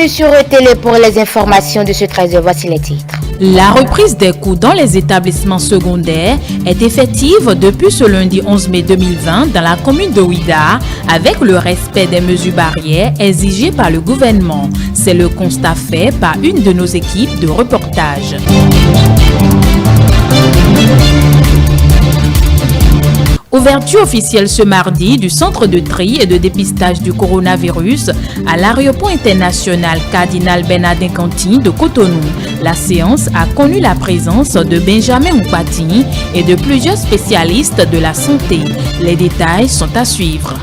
Bienvenue sur Télé pour les informations de ce 13h. Voici les titres. La reprise des cours dans les établissements secondaires est effective depuis ce lundi 11 mai 2020 dans la commune de Ouidah avec le respect des mesures barrières exigées par le gouvernement. C'est le constat fait par une de nos équipes de reportage. Ouverture officielle ce mardi du centre de tri et de dépistage du coronavirus à l'aéroport international Cardinal Bernardin Conti de Cotonou. La séance a connu la présence de Benjamin Oupati et de plusieurs spécialistes de la santé. Les détails sont à suivre.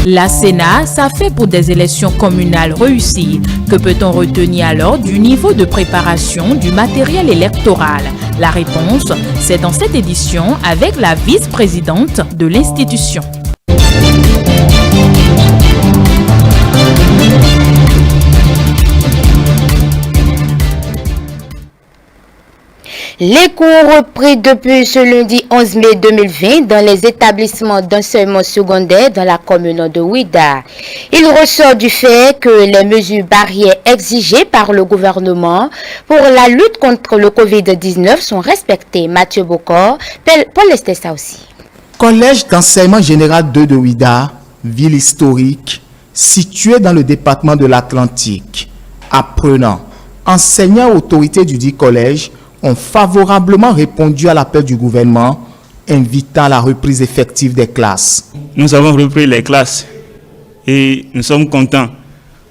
La Sénat, ça fait pour des élections communales réussies. Que peut-on retenir alors du niveau de préparation du matériel électoral? La réponse, c'est dans cette édition avec la vice-présidente de l'institution. Les cours repris depuis ce lundi 11 mai 2020 dans les établissements d'enseignement secondaire dans la commune de Ouidah. Il ressort du fait que les mesures barrières exigées par le gouvernement pour la lutte contre le Covid-19 sont respectées. Mathieu Bocor, Paul Estessa aussi. Collège d'enseignement général 2 de Ouidah, ville historique, située dans le département de l'Atlantique. Apprenants, enseignants et autorités du dit collège ont favorablement répondu à l'appel du gouvernement invitant à la reprise effective des classes. Nous avons repris les classes et nous sommes contents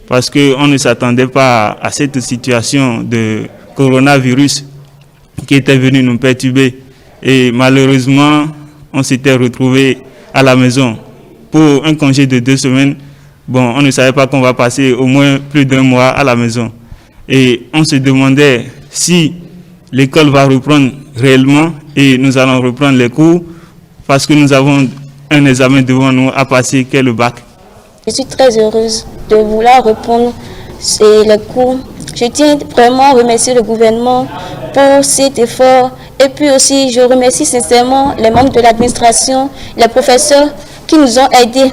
parce qu'on ne s'attendait pas à cette situation de coronavirus qui était venu nous perturber. Et malheureusement, on s'était retrouvé à la maison pour un congé de 2 semaines. Bon, on ne savait pas qu'on va passer au moins plus d'1 mois à la maison. Et on se demandait si l'école va reprendre réellement et nous allons reprendre les cours parce que nous avons un examen devant nous à passer qui est le bac. Je suis très heureuse de vouloir reprendre les cours. Je tiens vraiment à remercier le gouvernement pour cet effort et puis aussi je remercie sincèrement les membres de l'administration, les professeurs qui nous ont aidés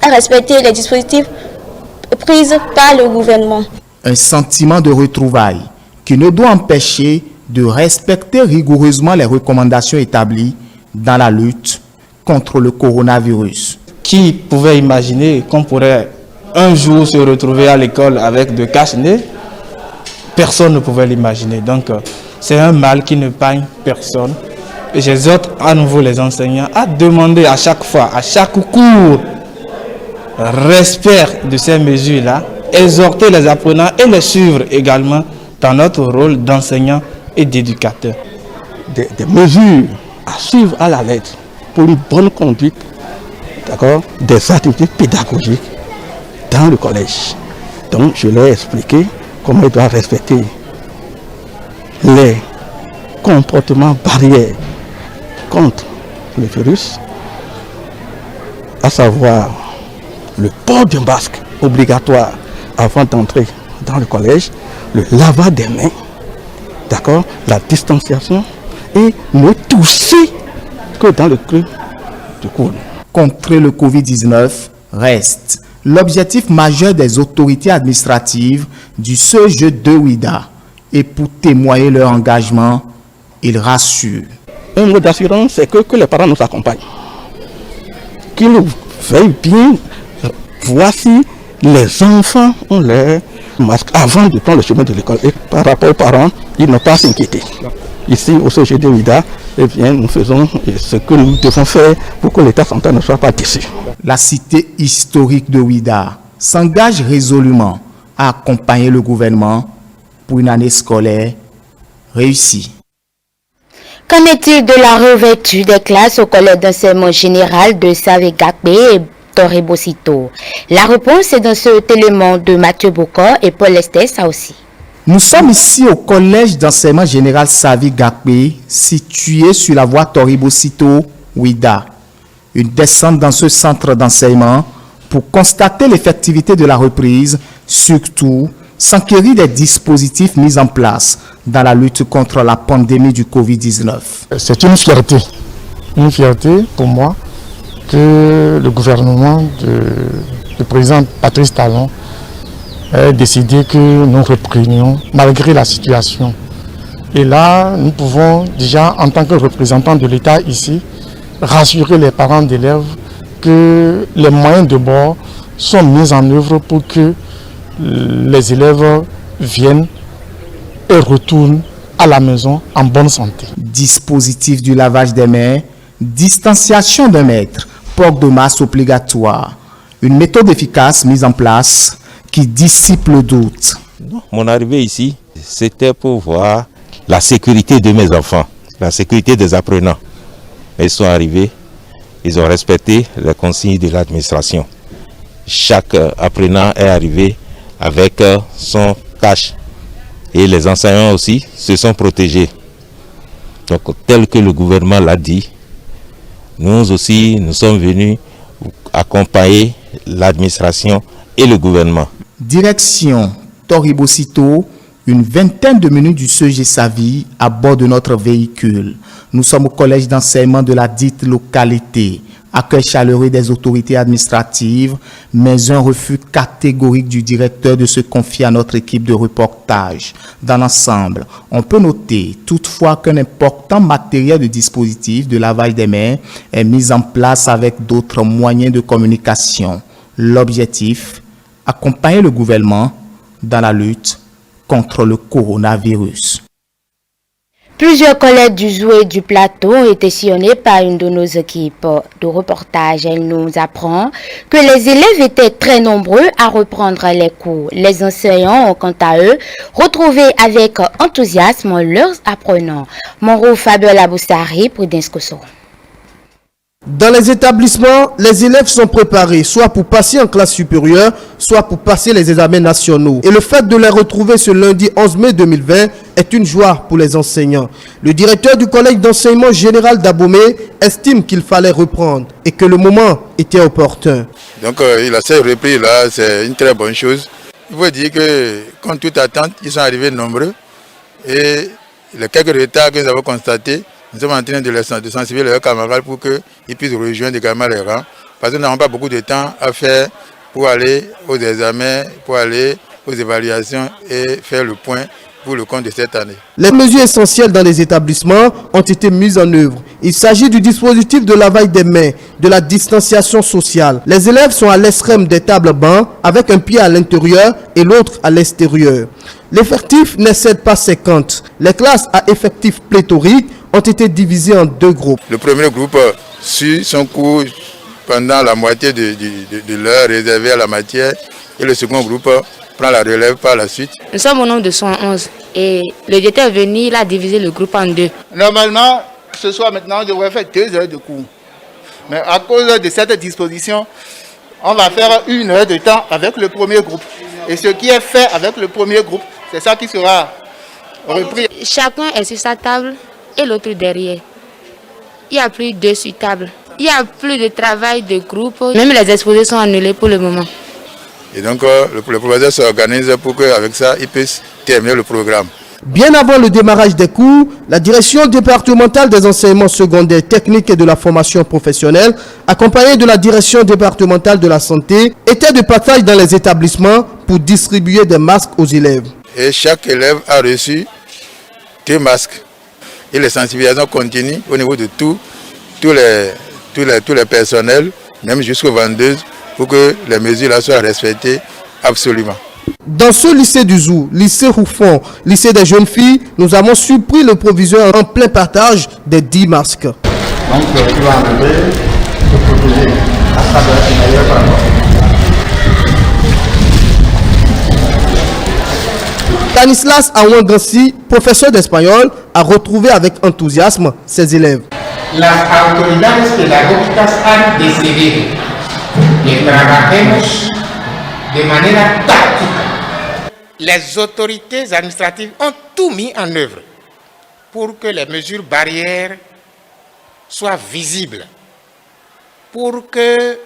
à respecter les dispositifs pris par le gouvernement. Un sentiment de retrouvailles qui ne doit empêcher de respecter rigoureusement les recommandations établies dans la lutte contre le coronavirus. Qui pouvait imaginer qu'on pourrait un jour se retrouver à l'école avec de cache-nez? Personne ne pouvait l'imaginer. Donc, c'est un mal qui ne pagne personne. Et j'exhorte à nouveau les enseignants à demander à chaque fois, à chaque cours, respect de ces mesures-là, exhorter les apprenants et les suivre également dans notre rôle d'enseignant et d'éducateurs. Des mesures à suivre à la lettre pour une bonne conduite, d'accord, des activités pédagogiques dans le collège. Donc je leur ai expliqué comment ils doivent respecter les comportements barrières contre le virus, à savoir le port d'un masque obligatoire avant d'entrer dans le collège, le lavage des mains, d'accord, la distanciation et ne tousser que dans le creux du coude. Contrer le Covid-19 reste l'objectif majeur des autorités administratives du CEJ de Ouidah. Et pour témoigner leur engagement, ils rassurent. Un mot d'assurance, c'est que les parents nous accompagnent. Qu'ils nous veillent bien, voici les enfants ont leur masque avant de prendre le chemin de l'école. Et par rapport aux parents, ils n'ont pas à s'inquiéter. Ici, au CEJ de Ouidah, eh bien, nous faisons ce que nous devons faire pour que l'État central ne soit pas déçu. La cité historique de Ouidah s'engage résolument à accompagner le gouvernement pour une année scolaire réussie. Qu'en est-il de la réouverture des classes au collège d'enseignement général de Savegakbe et Toribosito? La réponse est dans ce élément de Mathieu Bocor et Paul Estessa aussi. Nous sommes ici au collège d'enseignement général Savegakbe, situé sur la voie Toribosito, Ouidah. Une descente dans ce centre d'enseignement pour constater l'effectivité de la reprise, surtout s'enquérir des dispositifs mis en place dans la lutte contre la pandémie du Covid-19. C'est une fierté pour moi que le gouvernement du président Patrice Talon a décidé que nous reprenions malgré la situation. Et là, nous pouvons déjà, en tant que représentants de l'État ici, rassurer les parents d'élèves que les moyens de bord sont mis en œuvre pour que les élèves viennent et retournent à la maison en bonne santé. Dispositif du lavage des mains, distanciation d'un mètre, port de masque obligatoire. Une méthode efficace mise en place qui dissipe le doute. Mon arrivée ici, c'était pour voir la sécurité de mes enfants, la sécurité des apprenants. Ils sont arrivés, ils ont respecté les consignes de l'administration. Chaque apprenant est arrivé avec son cache. Et les enseignants aussi se sont protégés. Donc, tel que le gouvernement l'a dit, nous aussi, nous sommes venus accompagner l'administration et le gouvernement. Direction Toribocito, une vingtaine de minutes du CG Savi à bord de notre véhicule. Nous sommes au collège d'enseignement de la dite localité. Accueil chaleureux des autorités administratives, mais un refus catégorique du directeur de se confier à notre équipe de reportage. Dans l'ensemble, on peut noter toutefois qu'un important matériel de dispositif de lavage des mains est mis en place avec d'autres moyens de communication. L'objectif, accompagner le gouvernement dans la lutte contre le coronavirus. Plusieurs collègues du Zou et du Plateau ont été sillonnés par une de nos équipes de reportage. Elle nous apprend que les élèves étaient très nombreux à reprendre les cours. Les enseignants ont quant à eux retrouvé avec enthousiasme leurs apprenants. Monro Fabiola Aboussari, Prudence Kosso. Dans les établissements, les élèves sont préparés soit pour passer en classe supérieure, soit pour passer les examens nationaux. Et le fait de les retrouver ce lundi 11 mai 2020 est une joie pour les enseignants. Le directeur du collège d'enseignement général d'Abomey estime qu'il fallait reprendre et que le moment était opportun. Donc il a cette reprise là, c'est une très bonne chose. Il faut dire que, contre toute attente, ils sont arrivés nombreux et les quelques retards que nous avons constatés, nous sommes en train de sensibiliser leurs camarades pour qu'ils puissent rejoindre également les rangs. Parce que nous n'avons pas beaucoup de temps à faire pour aller aux examens, pour aller aux évaluations et faire le point pour le compte de cette année. Les mesures essentielles dans les établissements ont été mises en œuvre. Il s'agit du dispositif de lavage des mains, de la distanciation sociale. Les élèves sont à l'extrême des tables bancs avec un pied à l'intérieur et l'autre à l'extérieur. L'effectif n'excède pas 50. Les classes à effectif pléthorique ont été divisées en deux groupes. Le premier groupe suit son cours pendant la moitié de l'heure réservée à la matière et le second groupe prend la relève par la suite. Nous sommes au nombre de 111 et le directeur est venu, il a divisé le groupe en deux. Normalement, ce soir maintenant, on devrait faire 2 heures de cours. Mais à cause de cette disposition, on va faire 1 heure de temps avec le premier groupe. Et ce qui est fait avec le premier groupe, c'est ça qui sera repris. Chacun est sur sa table et l'autre derrière. Il n'y a plus de sur table. Il n'y a plus de travail de groupe. Même les exposés sont annulés pour le moment. Et donc le professeur s'organise pour qu'avec ça, il puisse terminer le programme. Bien avant le démarrage des cours, la direction départementale des enseignements secondaires techniques et de la formation professionnelle, accompagnée de la direction départementale de la santé, était de passage dans les établissements pour distribuer des masques aux élèves. Et chaque élève a reçu 2 masques. Et les sensibilisations continuent au niveau de tous les personnels, même jusqu'aux vendeuses, pour que les mesures là soient respectées absolument. Dans ce lycée du Zou, lycée Roufon, lycée des jeunes filles, nous avons surpris le proviseur en plein partage des 10 masques. Donc, tu vas enlever, te protéger à travers une meilleure parole. Stanislas Awangansi, professeur d'espagnol, a retrouvé avec enthousiasme ses élèves. Las autoridades pedagógicas han decidido que trabajemos de manera táctica. Les autorités administratives ont tout mis en œuvre pour que les mesures barrières soient visibles, pour que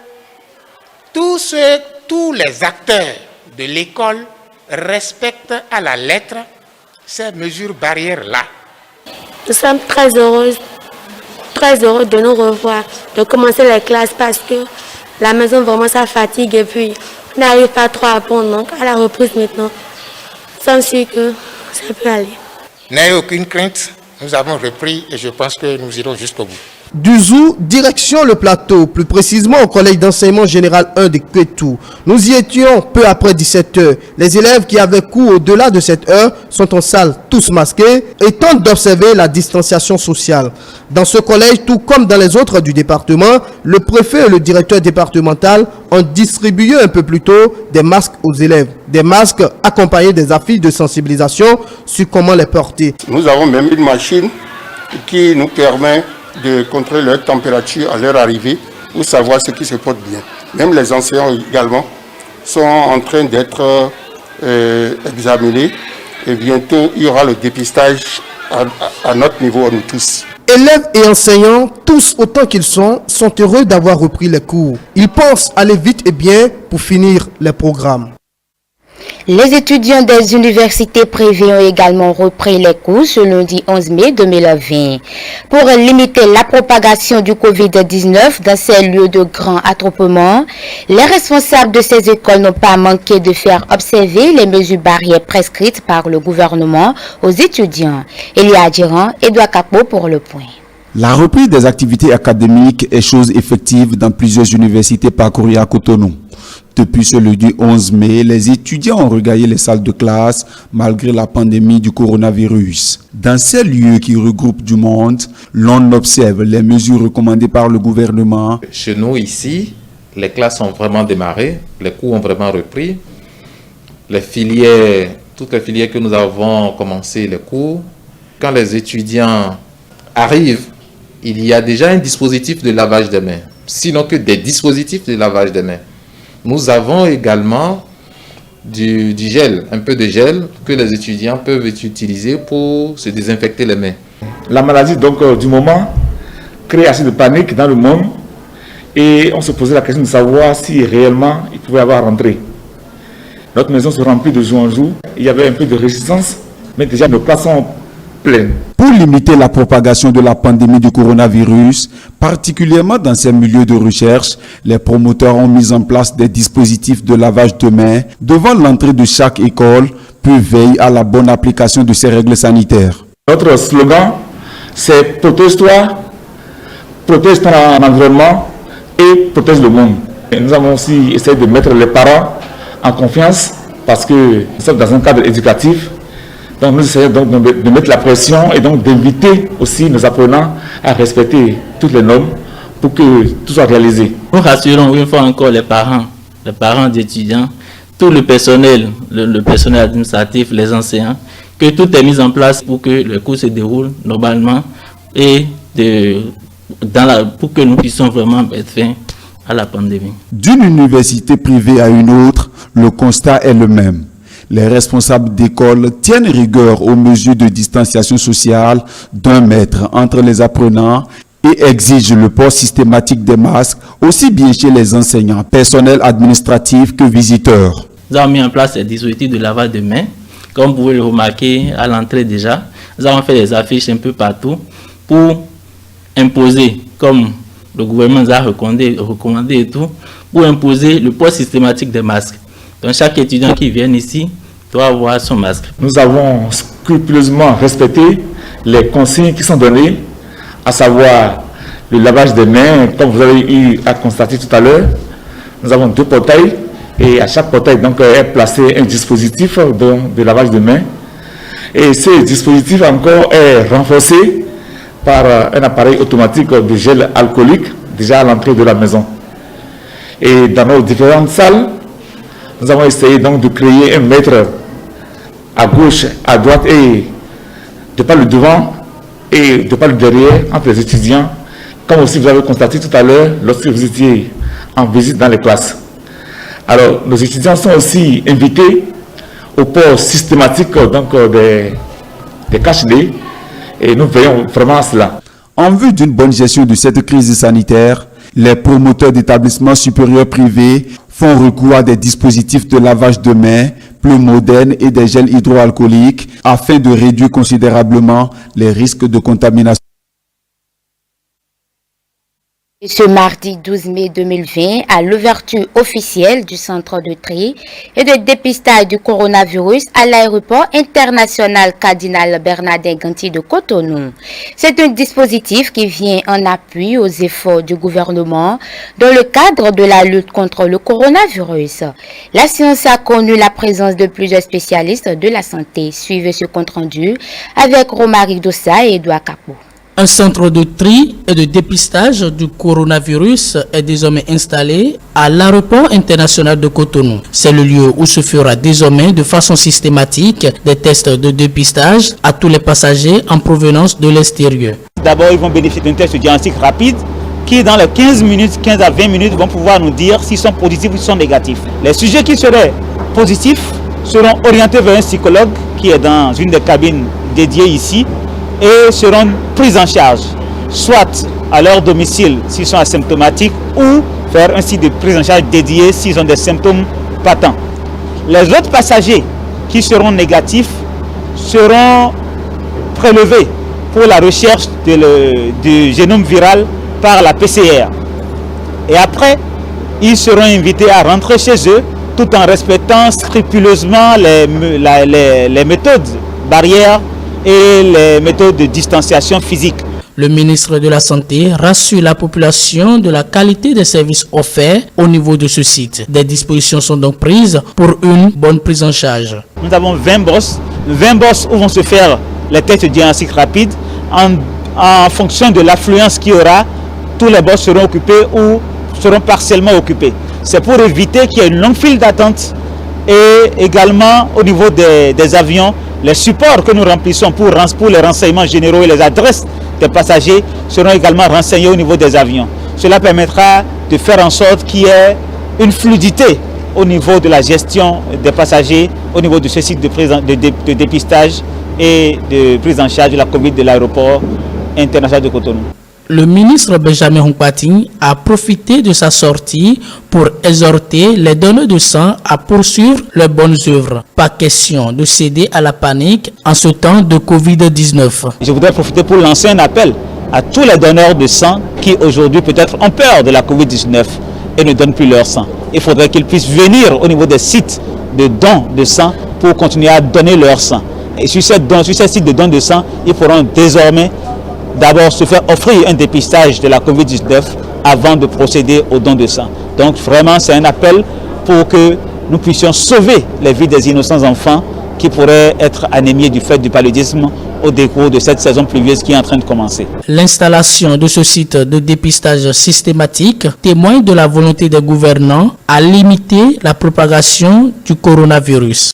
tous les acteurs de l'école respectent à la lettre ces mesures barrières-là. Nous sommes très heureuses très heureux de nous revoir, de commencer les classes parce que la maison vraiment ça fatigue et puis on n'arrive pas trop à apprendre. Donc à la reprise maintenant, sans sûr que ça peut aller. N'ayez aucune crainte, nous avons repris et je pense que nous irons jusqu'au bout. Du Zou, direction le plateau, plus précisément au collège d'enseignement général 1 de Kétou. Nous y étions peu après 17h. Les élèves qui avaient cours au-delà de cette heure sont en salle tous masqués et tentent d'observer la distanciation sociale. Dans ce collège, tout comme dans les autres du département, le préfet et le directeur départemental ont distribué un peu plus tôt des masques aux élèves. Des masques accompagnés des affiches de sensibilisation sur comment les porter. Nous avons même une machine qui nous permet de contrôler leur température à leur arrivée pour savoir ce qui se porte bien. Même les enseignants également sont en train d'être examinés et bientôt il y aura le dépistage à notre niveau, nous tous. Élèves et enseignants, tous autant qu'ils sont heureux d'avoir repris les cours. Ils pensent aller vite et bien pour finir les programmes. Les étudiants des universités privées ont également repris les cours ce lundi 11 mai 2020. Pour limiter la propagation du Covid-19 dans ces lieux de grand attroupement, les responsables de ces écoles n'ont pas manqué de faire observer les mesures barrières prescrites par le gouvernement aux étudiants. Elia Diran, Edouard Capot pour le point. La reprise des activités académiques est chose effective dans plusieurs universités parcourues à Cotonou. Depuis ce lundi 11 mai, les étudiants ont regagné les salles de classe malgré la pandémie du coronavirus. Dans ces lieux qui regroupent du monde, l'on observe les mesures recommandées par le gouvernement. Chez nous ici, les classes ont vraiment démarré, les cours ont vraiment repris. Les filières, toutes les filières que nous avons commencé les cours, quand les étudiants arrivent, il y a déjà un dispositif de lavage des mains, sinon que des dispositifs de lavage des mains. Nous avons également du gel, un peu de gel que les étudiants peuvent utiliser pour se désinfecter les mains. La maladie donc du moment crée assez de panique dans le monde et on se posait la question de savoir si réellement il pouvait y avoir rentré. Notre maison se remplit de jour en jour. Il y avait un peu de résistance, mais déjà nos classes sont pleines. Pour limiter la propagation de la pandémie du coronavirus, particulièrement dans ces milieux de recherche, les promoteurs ont mis en place des dispositifs de lavage de mains devant l'entrée de chaque école, puis veillent à la bonne application de ces règles sanitaires. Notre slogan, c'est « Protège-toi, protège ton environnement et protège le monde ». Nous avons aussi essayé de mettre les parents en confiance parce que nous sommes dans un cadre éducatif. Donc nous essayons donc de mettre la pression et donc d'inviter aussi nos apprenants à respecter toutes les normes pour que tout soit réalisé. Nous rassurons une fois encore les parents d'étudiants, tout le personnel, le personnel administratif, les enseignants, que tout est mis en place pour que le cours se déroule normalement et pour que nous puissions vraiment mettre fin à la pandémie. D'une université privée à une autre, le constat est le même. Les responsables d'école tiennent rigueur aux mesures de distanciation sociale d'1 mètre entre les apprenants et exigent le port systématique des masques, aussi bien chez les enseignants, personnel administratif que visiteurs. Nous avons mis en place des dispositifs de lavage de mains, comme vous pouvez le remarquer à l'entrée déjà. Nous avons fait des affiches un peu partout pour imposer, comme le gouvernement nous a recommandé et tout, pour imposer le port systématique des masques. Donc chaque étudiant qui vient ici doit avoir son masque. Nous avons scrupuleusement respecté les consignes qui sont données, à savoir le lavage des mains, comme vous avez eu à constater tout à l'heure. Nous avons 2 portails et à chaque portail donc, est placé un dispositif de lavage de mains. Et ce dispositif encore est renforcé par un appareil automatique de gel alcoolique déjà à l'entrée de la maison. Et dans nos différentes salles, nous avons essayé donc de créer un mètre à gauche, à droite et de par le devant et de par le derrière entre les étudiants, comme aussi vous avez constaté tout à l'heure lorsque vous étiez en visite dans les classes. Alors, nos étudiants sont aussi invités au port systématique donc, des cache-nez et nous veillons vraiment à cela. En vue d'une bonne gestion de cette crise sanitaire, les promoteurs d'établissements supérieurs privés font recours à des dispositifs de lavage de mains plus modernes et des gels hydroalcooliques afin de réduire considérablement les risques de contamination. Ce mardi 12 mai 2020, à l'ouverture officielle du centre de tri et de dépistage du coronavirus à l'aéroport international Cardinal Bernardin Ganti de Cotonou. C'est un dispositif qui vient en appui aux efforts du gouvernement dans le cadre de la lutte contre le coronavirus. La science a connu la présence de plusieurs spécialistes de la santé. Suivez ce compte-rendu avec Romaric Dossa et Edouard Capot. Un centre de tri et de dépistage du coronavirus est désormais installé à l'aéroport international de Cotonou. C'est le lieu où se fera désormais de façon systématique des tests de dépistage à tous les passagers en provenance de l'extérieur. D'abord, ils vont bénéficier d'un test de diagnostic rapide qui, dans les 15 à 20 minutes, vont pouvoir nous dire s'ils sont positifs ou s'ils sont négatifs. Les sujets qui seraient positifs seront orientés vers un psychologue qui est dans une des cabines dédiées ici et seront pris en charge, soit à leur domicile s'ils sont asymptomatiques ou faire un site de prise en charge dédié s'ils ont des symptômes patents. Les autres passagers qui seront négatifs seront prélevés pour la recherche du génome viral par la PCR. Et après, ils seront invités à rentrer chez eux tout en respectant scrupuleusement les méthodes barrières et les méthodes de distanciation physique. Le ministre de la Santé rassure la population de la qualité des services offerts au niveau de ce site. Des dispositions sont donc prises pour une bonne prise en charge. Nous avons 20 bosses où vont se faire les tests de diagnostic rapide. En fonction de l'affluence qu'il y aura, tous les bosses seront occupés ou seront partiellement occupés. C'est pour éviter qu'il y ait une longue file d'attente et également au niveau des avions, les supports que nous remplissons pour les renseignements généraux et les adresses des passagers seront également renseignés au niveau des avions. Cela permettra de faire en sorte qu'il y ait une fluidité au niveau de la gestion des passagers, au niveau de ce site de dépistage et de prise en charge de la COVID de l'aéroport international de Cotonou. Le ministre Benjamin Hunkpating a profité de sa sortie pour exhorter les donneurs de sang à poursuivre leurs bonnes œuvres. Pas question de céder à la panique en ce temps de Covid-19. Je voudrais profiter pour lancer un appel à tous les donneurs de sang qui aujourd'hui peut-être ont peur de la Covid-19 et ne donnent plus leur sang. Il faudrait qu'ils puissent venir au niveau des sites de dons de sang pour continuer à donner leur sang. Et sur ces sites de dons de sang, ils pourront désormais d'abord se faire offrir un dépistage de la Covid-19 avant de procéder au don de sang. Donc vraiment, c'est un appel pour que nous puissions sauver les vies des innocents enfants qui pourraient être anémiés du fait du paludisme au décours de cette saison pluvieuse qui est en train de commencer. L'installation de ce site de dépistage systématique témoigne de la volonté des gouvernants à limiter la propagation du coronavirus.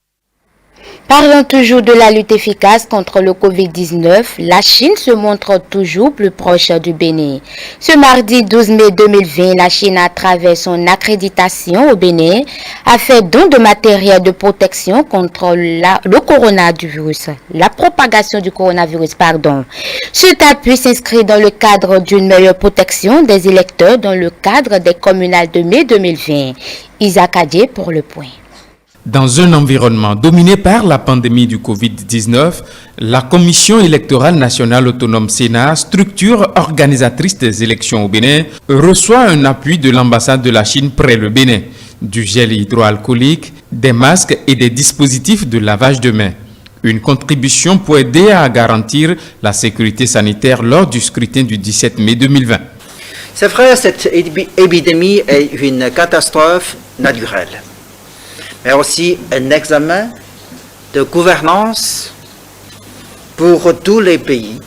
Parlons toujours de la lutte efficace contre le Covid-19. La Chine se montre toujours plus proche du Bénin. Ce mardi 12 mai 2020, la Chine, à travers son accréditation au Bénin, a fait don de matériel de protection contre le coronavirus. La propagation du coronavirus, pardon. Cet appui s'inscrit dans le cadre d'une meilleure protection des électeurs dans le cadre des communales de mai 2020. Isaac Adier pour le point. Dans un environnement dominé par la pandémie du Covid-19, la Commission électorale nationale autonome Sénat, structure organisatrice des élections au Bénin, reçoit un appui de l'ambassade de la Chine près le Bénin, du gel hydroalcoolique, des masques et des dispositifs de lavage de mains. Une contribution pour aider à garantir la sécurité sanitaire lors du scrutin du 17 mai 2020. C'est vrai, cette épidémie est une catastrophe naturelle, mais aussi un examen de gouvernance pour tous les pays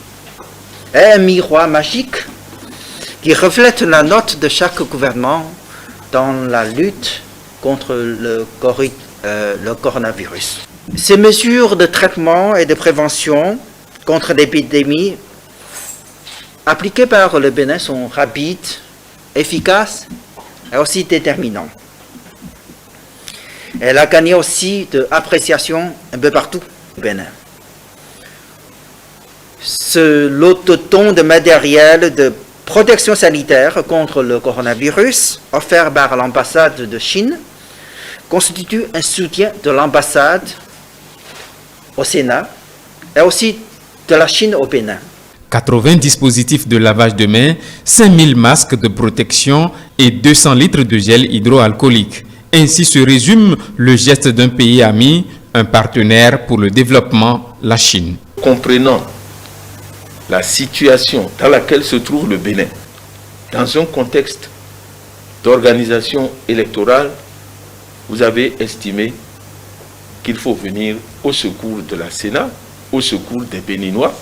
et un miroir magique qui reflète la note de chaque gouvernement dans la lutte contre le coronavirus. Ces mesures de traitement et de prévention contre l'épidémie appliquées par le Bénin sont rapides, efficaces et aussi déterminantes. Elle a gagné aussi de l'appréciation un peu partout au Bénin. Ce lot de matériel de protection sanitaire contre le coronavirus offert par l'ambassade de Chine constitue un soutien de l'ambassade au Sénat et aussi de la Chine au Bénin. 80 dispositifs de lavage de mains, 5000 masques de protection et 200 litres de gel hydroalcoolique. Ainsi se résume le geste d'un pays ami, un partenaire pour le développement, la Chine. Comprenant la situation dans laquelle se trouve le Bénin, dans un contexte d'organisation électorale, vous avez estimé qu'il faut venir au secours de la Sénat, au secours des Béninois,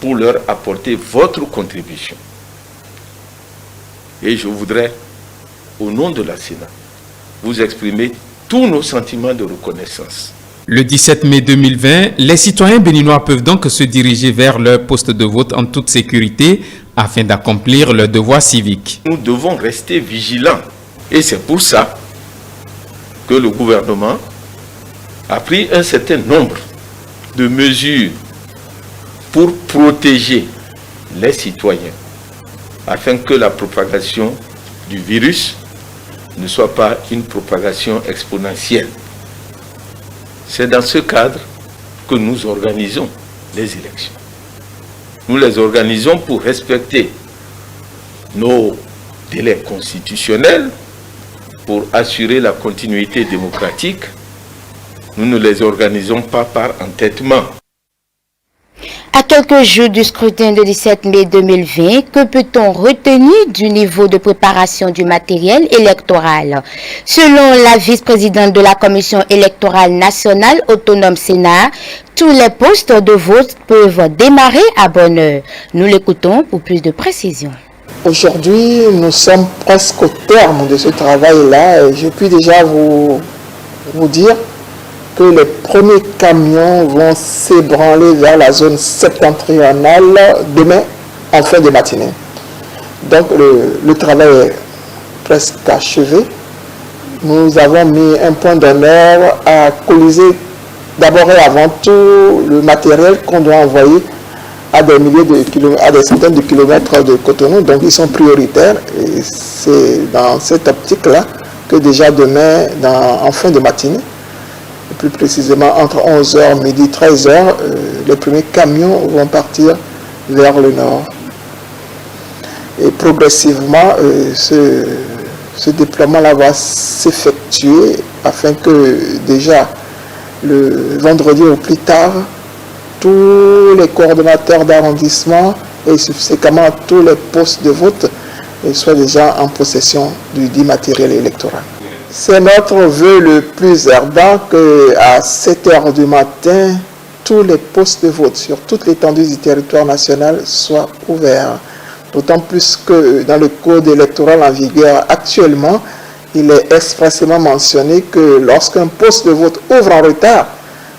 pour leur apporter votre contribution. Et je voudrais, au nom de la Sénat, vous exprimer tous nos sentiments de reconnaissance. Le 17 mai 2020, les citoyens béninois peuvent donc se diriger vers leur poste de vote en toute sécurité afin d'accomplir leur devoir civique. Nous devons rester vigilants et c'est pour ça que le gouvernement a pris un certain nombre de mesures pour protéger les citoyens afin que la propagation du virus ne soit pas une propagation exponentielle. C'est dans ce cadre que nous organisons les élections. Nous les organisons pour respecter nos délais constitutionnels, pour assurer la continuité démocratique. Nous ne les organisons pas par entêtement. À quelques jours du scrutin du 17 mai 2020, que peut-on retenir du niveau de préparation du matériel électoral? Selon la vice-présidente de la Commission électorale nationale autonome Sénat, tous les postes de vote peuvent démarrer à bonne heure. Nous l'écoutons pour plus de précision. Aujourd'hui, nous sommes presque au terme de ce travail-là et je puis déjà vous dire que les premiers camions vont s'ébranler vers la zone septentrionale demain en fin de matinée. Donc le travail est presque achevé. Nous avons mis un point d'honneur à coaliser d'abord et avant tout le matériel qu'on doit envoyer à des milliers de kilomètres, à des centaines de kilomètres de Cotonou, donc ils sont prioritaires et c'est dans cette optique-là que déjà demain, en fin de matinée, et plus précisément entre 11h, midi, 13h, les premiers camions vont partir vers le nord. Et progressivement, ce déploiement-là va s'effectuer afin que déjà le vendredi au plus tard, tous les coordonnateurs d'arrondissement et subséquemment tous les postes de vote soient déjà en possession du dit matériel électoral. C'est notre vœu le plus ardent qu'à 7h du matin, tous les postes de vote sur toute l'étendue du territoire national soient ouverts. D'autant plus que dans le code électoral en vigueur actuellement, il est expressément mentionné que lorsqu'un poste de vote ouvre en retard,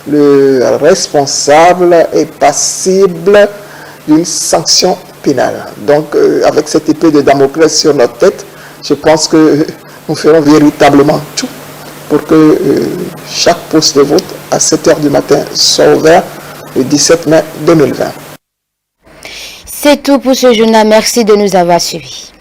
le responsable est passible d'une sanction pénale. Donc, avec cette épée de Damoclès sur notre tête, je pense que nous ferons véritablement tout pour que chaque poste de vote à 7h du matin soit ouvert le 17 mai 2020. C'est tout pour ce journal. Merci de nous avoir suivis.